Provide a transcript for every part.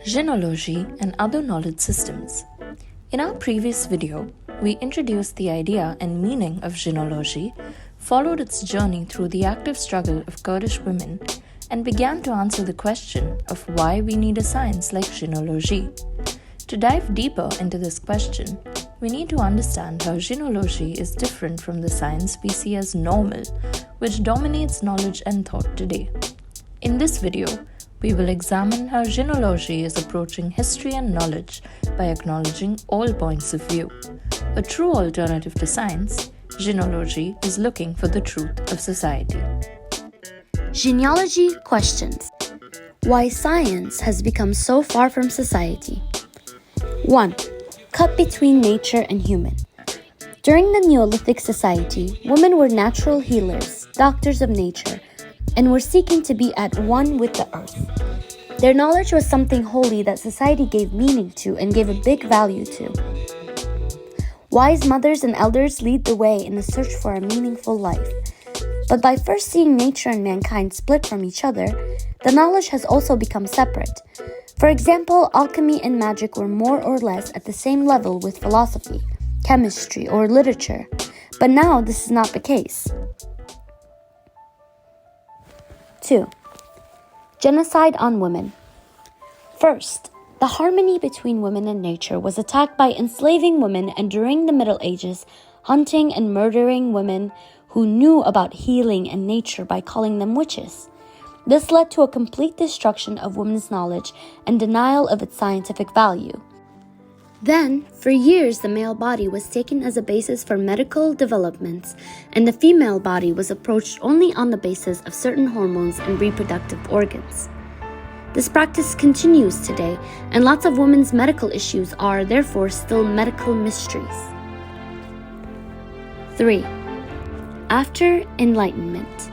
Jineology and other knowledge systems. In our previous video, we introduced the idea and meaning of Jineolojî, followed its journey through the active struggle of Kurdish women, and began to answer the question of why we need a science like Jineolojî. To dive deeper into this question, we need to understand how Jineolojî is different from the science we see as normal, which dominates knowledge and thought today. In this video, we will examine how Jineolojî is approaching history and knowledge by acknowledging all points of view. A true alternative to science, Jineolojî is looking for the truth of society. Jineology questions: why science has become so far from society. 1. Cut between nature and human. During the Neolithic society, women were natural healers, doctors of nature, and were seeking to be at one with the earth. Their knowledge was something holy that society gave meaning to and gave a big value to. Wise mothers and elders lead the way in the search for a meaningful life. But by first seeing nature and mankind split from each other, the knowledge has also become separate. For example, alchemy and magic were more or less at the same level with philosophy, chemistry, or literature. But now this is not the case. 2. Genocide on women. First, the harmony between women and nature was attacked by enslaving women, and during the Middle Ages, hunting and murdering women who knew about healing and nature by calling them witches. This led to a complete destruction of women's knowledge and denial of its scientific value. Then, for years, the male body was taken as a basis for medical developments, and the female body was approached only on the basis of certain hormones and reproductive organs. This practice continues today, and lots of women's medical issues are, therefore, still medical mysteries. 3. After Enlightenment.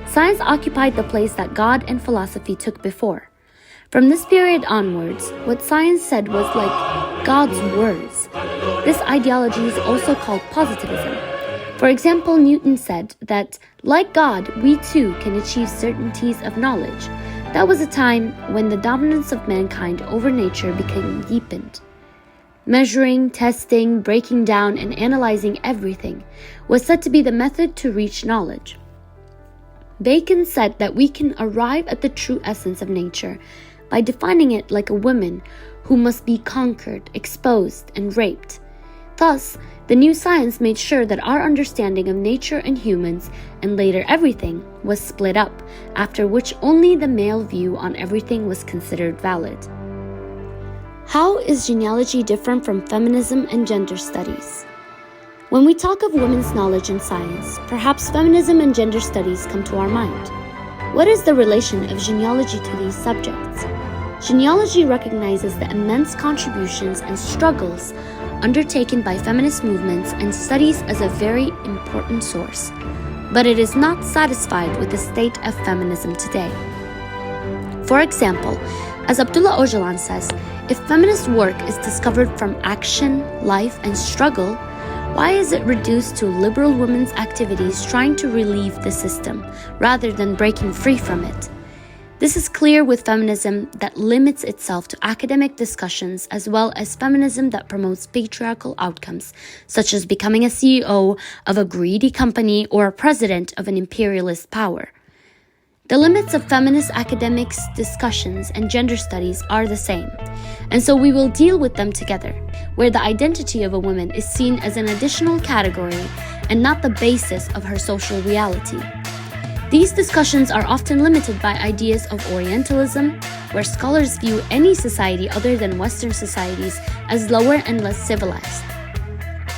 Science occupied the place that God and philosophy took before. From this period onwards, what science said was like God's words. This ideology is also called positivism. For example, Newton said that, like God, we too can achieve certainties of knowledge. That was a time when the dominance of mankind over nature became deepened. Measuring, testing, breaking down, and analyzing everything was said to be the method to reach knowledge. Bacon said that we can arrive at the true essence of nature by defining it like a woman who must be conquered, exposed, and raped. Thus, the new science made sure that our understanding of nature and humans, and later everything, was split up, after which only the male view on everything was considered valid. How is genealogy different from feminism and gender studies? When we talk of women's knowledge in science, perhaps feminism and gender studies come to our mind. What is the relation of genealogy to these subjects? Genealogy recognizes the immense contributions and struggles undertaken by feminist movements and studies as a very important source, but it is not satisfied with the state of feminism today. For example, as Abdullah Öcalan says, if feminist work is discovered from action, life, and struggle, why is it reduced to liberal women's activities trying to relieve the system, rather than breaking free from it? This is clear with feminism that limits itself to academic discussions, as well as feminism that promotes patriarchal outcomes, such as becoming a CEO of a greedy company or a president of an imperialist power. The limits of feminist academics, discussions, and gender studies are the same, and so we will deal with them together, where the identity of a woman is seen as an additional category and not the basis of her social reality. These discussions are often limited by ideas of Orientalism, where scholars view any society other than Western societies as lower and less civilized.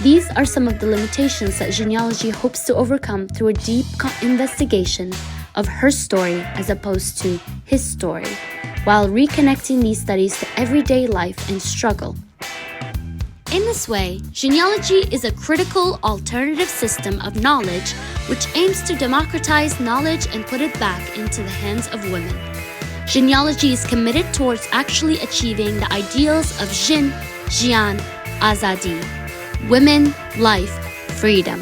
These are some of the limitations that genealogy hopes to overcome through a deep investigation of her story as opposed to his story, while reconnecting these studies to everyday life and struggle. In this way, genealogy is a critical alternative system of knowledge which aims to democratize knowledge and put it back into the hands of women. Jineology is committed towards actually achieving the ideals of Jin, Jian, Azadi, women, life, freedom.